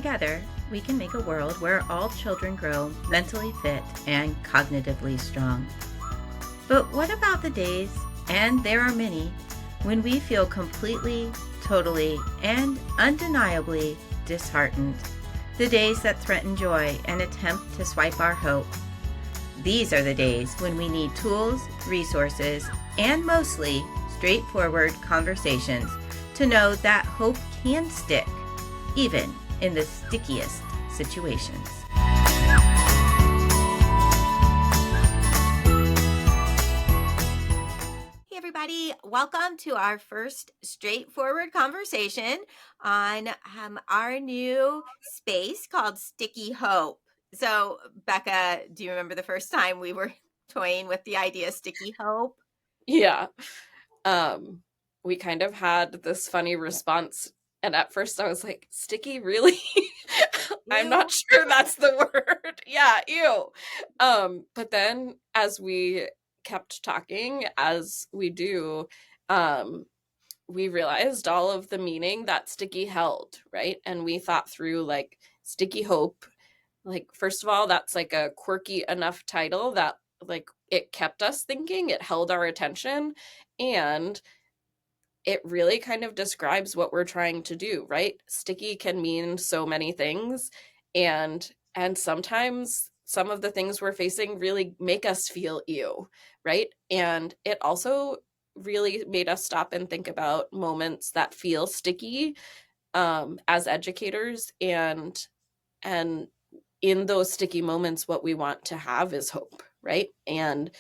Together, we can make a world where all children grow mentally fit and cognitively strong. But what about the days, and there are many, when we feel completely, totally, and undeniably disheartened? The days that threaten joy and attempt to swipe our hope. These are the days when we need tools, resources, and mostly straightforward conversations to know that hope can stick, even in the stickiest situations. Hey everybody, welcome to our first straightforward conversation on our new space called Sticky Hope. So, Becca, do you remember the first time we were toying with the idea Sticky Hope? Yeah. We kind of had this funny response. And at first I was like, sticky, really? I'm not Ew. sure that's the word. Yeah, ew. But then as we kept talking, as we do, um, we realized all of the meaning that sticky held, right? And we thought through like sticky hope. Like, first of all, that's like a quirky enough title that like it kept us thinking, it held our attention, and it really kind of describes what we're trying to do, right? Sticky can mean so many things, and sometimes some of the things we're facing really make us feel ew, right? And it also really made us stop and think about moments that feel sticky as educators, and in those sticky moments, what we want to have is hope, right? And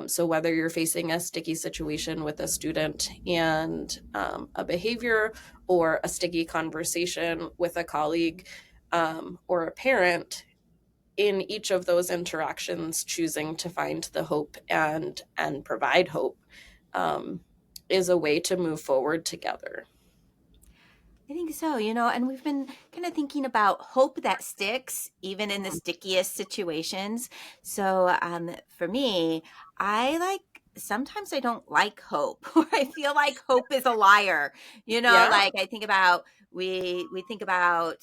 so whether you're facing a sticky situation with a student and a behavior, or a sticky conversation with a colleague or a parent, in each of those interactions, choosing to find the hope and provide hope um, is a way to move forward together. I think so, and we've been kind of thinking about hope that sticks, even in the stickiest situations. So, for me, sometimes I don't like hope, or I feel like hope is a liar. Yeah. Like I think about, we think about,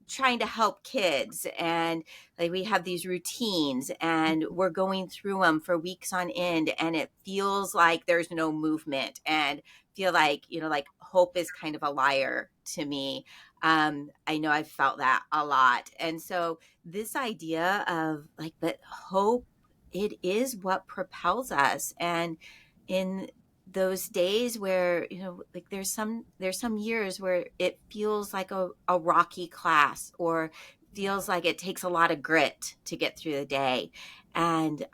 trying to help kids, and like we have these routines and we're going through them for weeks on end, and it feels like there's no movement, and feel like like hope is kind of a liar to me. I know I've felt that a lot, and so this idea of like, but hope, it is what propels us. And in those days where like there's some years where it feels like a rocky class, or feels like it takes a lot of grit to get through the day, and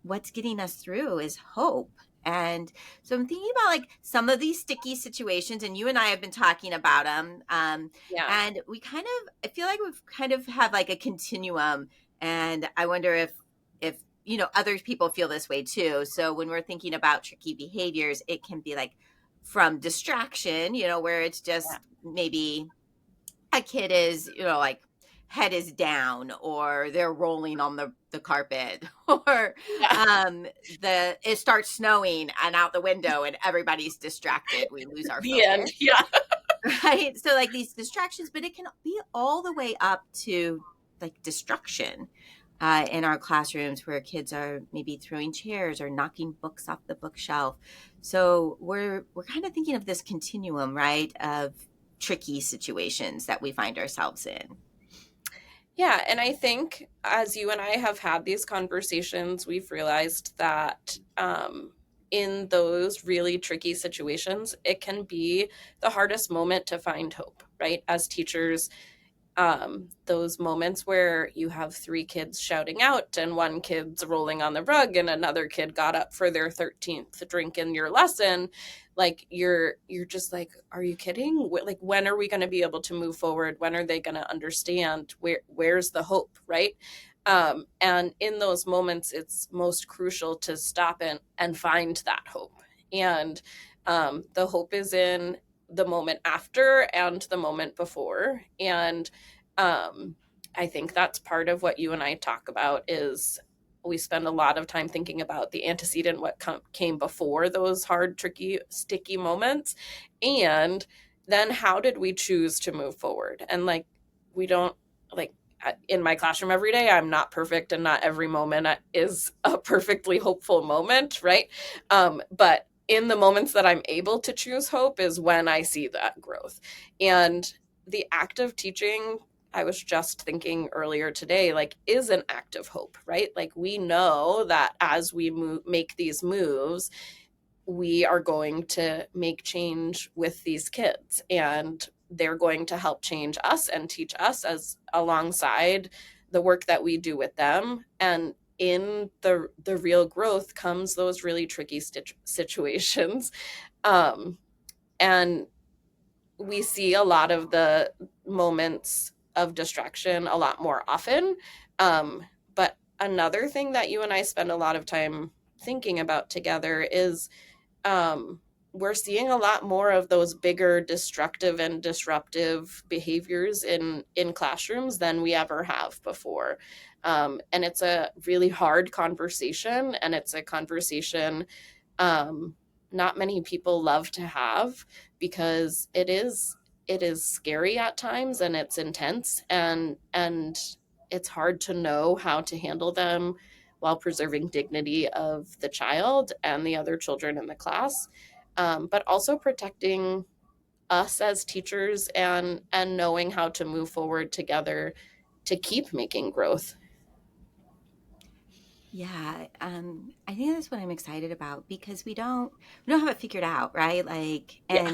what's getting us through is hope. And so I'm thinking about like some of these sticky situations, and you and I have been talking about them. Yeah. And I feel like we've kind of have like a continuum. And I wonder if other people feel this way too. So when we're thinking about tricky behaviors, it can be like from distraction, where it's Yeah. just maybe a kid is, like head is down, or they're rolling on the carpet, or Yeah. it starts snowing and out the window and everybody's distracted. We lose our The end. focus. Yeah. Right? So like these distractions, but it can be all the way up to like destruction. In our classrooms, where kids are maybe throwing chairs or knocking books off the bookshelf. So we're kind of thinking of this continuum, right, of tricky situations that we find ourselves in. Yeah, and I think as you and I have had these conversations, we've realized that in those really tricky situations, it can be the hardest moment to find hope, right? As teachers, those moments where you have three kids shouting out and one kid's rolling on the rug and another kid got up for their 13th drink in your lesson, like you're just like, are you kidding? Like, when are we going to be able to move forward? When are they going to understand where's the hope, right? And in those moments, it's most crucial to stop and find that hope. And the hope is in the moment after and the moment before. And um, I think that's part of what you and I talk about is we spend a lot of time thinking about the antecedent, what came before those hard, tricky, sticky moments. And then how did we choose to move forward? And like we don't like in my classroom every day. I'm not perfect, and not every moment is a perfectly hopeful moment, right? But in the moments that I'm able to choose hope is when I see that growth. And the act of teaching, I was just thinking earlier today, like, is an act of hope, right? Like, we know that as we make these moves, we are going to make change with these kids, and they're going to help change us and teach us as alongside the work that we do with them. And in the real growth comes those really tricky situations. um and we see a lot of the moments of distraction a lot more often. But another thing that you and I spend a lot of time thinking about together is, um, we're seeing a lot more of those bigger destructive and disruptive behaviors in classrooms than we ever have before. And it's a really hard conversation, and it's a conversation, um, not many people love to have, because it is scary at times, and it's intense, and it's hard to know how to handle them while preserving dignity of the child and the other children in the class, but also protecting us as teachers, and knowing how to move forward together to keep making growth. Yeah, I think that's what I'm excited about because we don't have it figured out, right? Like, Yeah,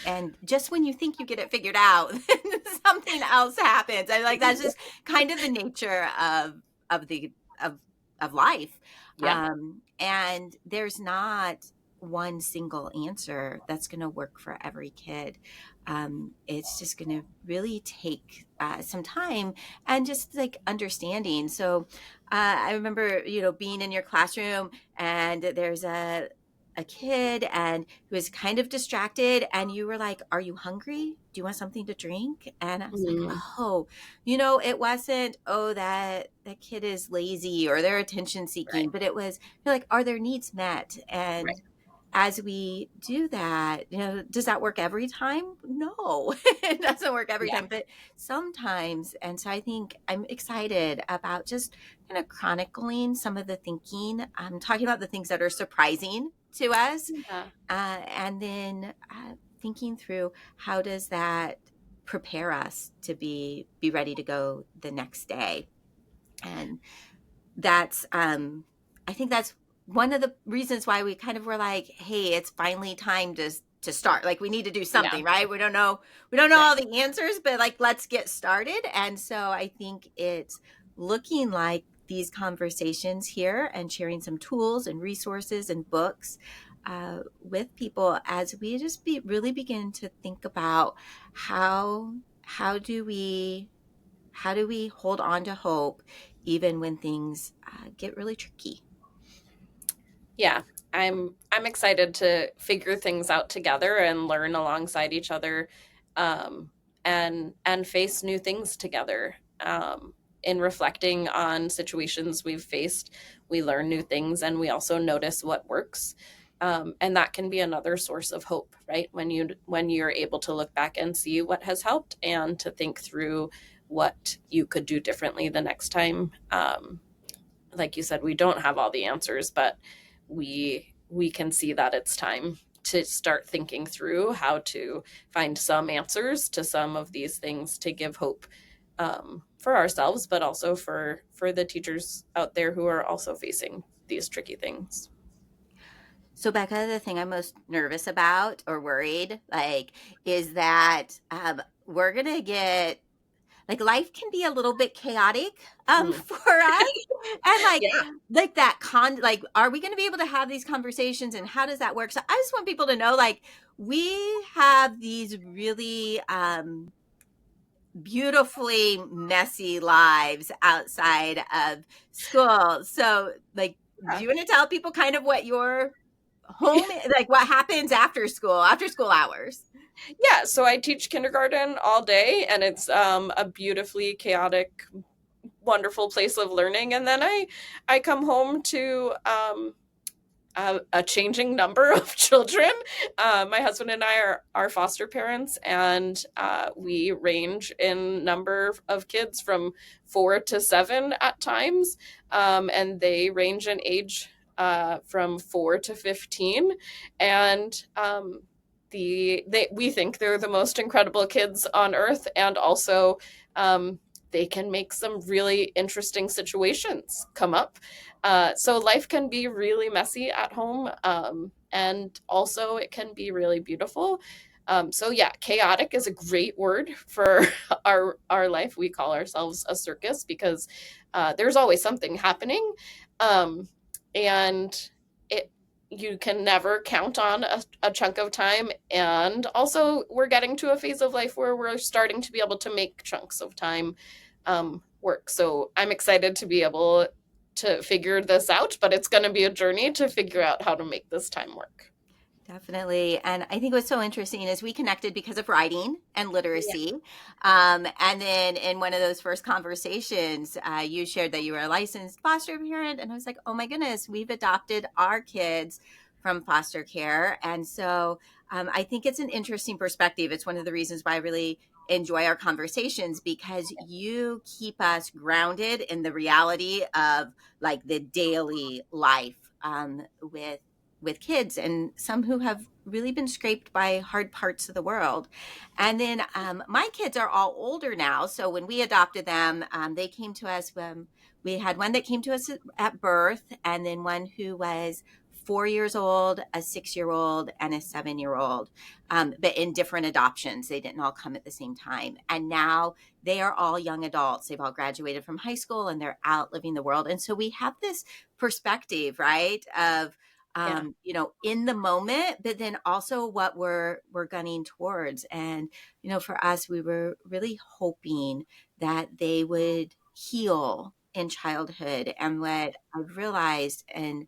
and just when you think you get it figured out, then something else happens. I like that's just kind of the nature of the of of life. yeah, And there's not one single answer that's going to work for every kid. It's just going to really take some time and just like understanding. So I remember, being in your classroom and there's a kid and who was kind of distracted and you were like, "Are you hungry? Do you want something to drink?" And I was like, mm, "Oh, it wasn't, oh, that kid is lazy or they're attention right, seeking, but it was you're like, are their needs met?" right, And as we do that, does that work every time? No, it doesn't work every yeah, time, but sometimes. And so I think I'm excited about just kind of chronicling some of the thinking. I'm talking about the things that are surprising to us, yeah, and then thinking through how does that prepare us to be ready to go the next day. And that's I think that's one of the reasons why we kind of were like, hey, it's finally time to start. Like we need to do yeah, something, right? We don't know right, all the answers, but like let's get started. And so I think it's looking like these conversations here and sharing some tools and resources and books with people as we just really begin to think about how how do we how do we hold on to hope even when things get really tricky? yeah. I'm excited to figure things out together and learn alongside each other, um, and face new things together. In reflecting on situations we've faced, we learn new things, and we also notice what works. And that can be another source of hope, right? When you're able to look back and see what has helped, and to think through what you could do differently the next time. Like you said, we don't have all the answers, but we can see that it's time to start thinking through how to find some answers to some of these things to give hope, for ourselves, but also for the teachers out there who are also facing these tricky things. So, Becca, the thing I'm most nervous about or worried, like, is that we're gonna get like life can be a little bit chaotic Mm. for us, and Yeah, like that like, are we gonna be able to have these conversations, and how does that work? So, I just want people to know, like, we have these really beautifully messy lives outside of school. So, like, do yeah, you want to tell people kind of what your like what happens after school hours? yeah. So I teach kindergarten all day, and it's a beautifully chaotic, wonderful place of learning. And then I come home to a changing number of children. My husband and I are foster parents, and we range in number of kids from 4 to 7 at times, and they range in age from 4 to 15, and we think they're the most incredible kids on earth, and also they can make some really interesting situations come up. So life can be really messy at home, and also it can be really beautiful. So yeah, chaotic is a great word for our life. We call ourselves a circus because there's always something happening, um, and it you can never count on a chunk of time. And also, we're getting to a phase of life where we're starting to be able to make chunks of time work. So I'm excited to be able to figure this out, but it's going to be a journey to figure out how to make this time work. Definitely. And I think what's so interesting is we connected because of writing and Yeah. literacy. And then in one of those first conversations, you shared that you were a licensed foster parent. And I was like, oh my goodness, we've adopted our kids from foster care. And so I think it's an interesting perspective. It's one of the reasons why I really enjoy our conversations, because you keep us grounded in the reality of like the daily life with kids, and some who have really been scraped by hard parts of the world. And then my kids are all older now. So when we adopted them, they came to us when we had one that came to us at birth, and then one who was 4 years old, a 6 year old, and a 7 year old, but in different adoptions. They didn't all come at the same time. And now they are all young adults. They've all graduated from high school and they're out living the world. And so we have this perspective, right, of Yeah. in the moment, but then also what we're gunning towards. And for us, we were really hoping that they would heal in childhood. And what I've realized and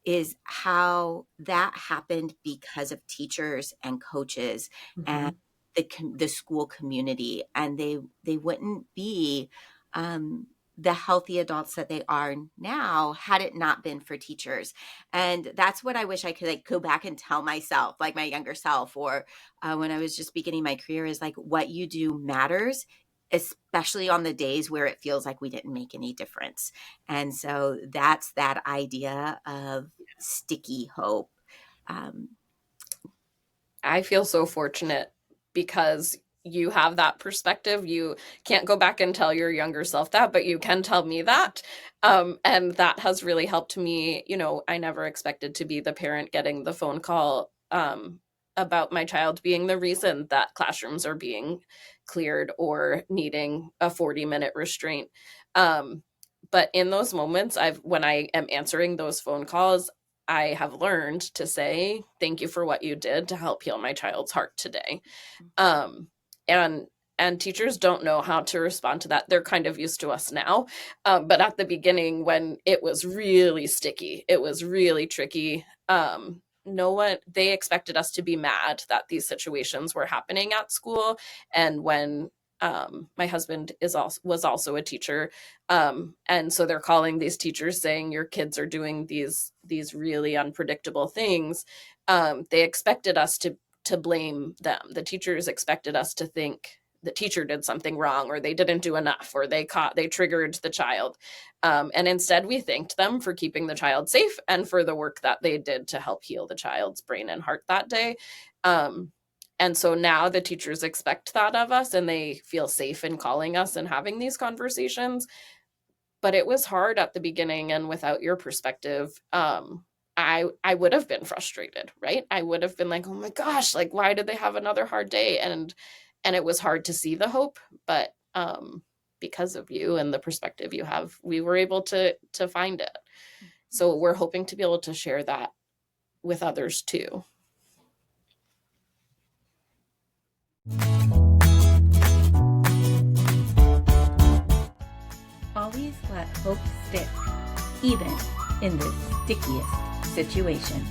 is how that happened because of teachers and coaches and Mhm. the school community, and they wouldn't be the healthy adults that they are now had it not been for teachers. And that's what I wish I could like go back and tell myself, like my younger self, or when I was just beginning my career, is like what you do matters, especially on the days where it feels like we didn't make any difference. And so that's that idea of sticky hope. Um, I feel so fortunate because you have that perspective. You can't go back and tell your younger self that, but you can tell me that. And that has really helped me. I never expected to be the parent getting the phone call about my child being the reason that classrooms are being cleared or needing a 40-minute restraint. Um, but in those moments, when I am answering those phone calls, I have learned to say thank you for what you did to help heal my child's heart today. Um, and and teachers don't know how to respond to that. They're kind of used to us now, but at the beginning, when it was really sticky, it was really tricky. No one They expected us to be mad that these situations were happening at school, and when my husband was also a teacher, and so they're calling these teachers saying your kids are doing these really unpredictable things. They expected us to blame them. The teachers expected us to think the teacher did something wrong, or they didn't do enough, or they triggered the child. And instead, we thanked them for keeping the child safe and for the work that they did to help heal the child's brain and heart that day. Um, and so now the teachers expect that of us, and they feel safe in calling us and having these conversations. But it was hard at the beginning, and without your perspective, I would have been frustrated, right? I would have been like, oh my gosh, like why did they have another hard day? And it was hard to see the hope, but because of you and the perspective you have, we were able to find it. So we're hoping to be able to share that with others too. Always let hope stick, even in the stickiest situations.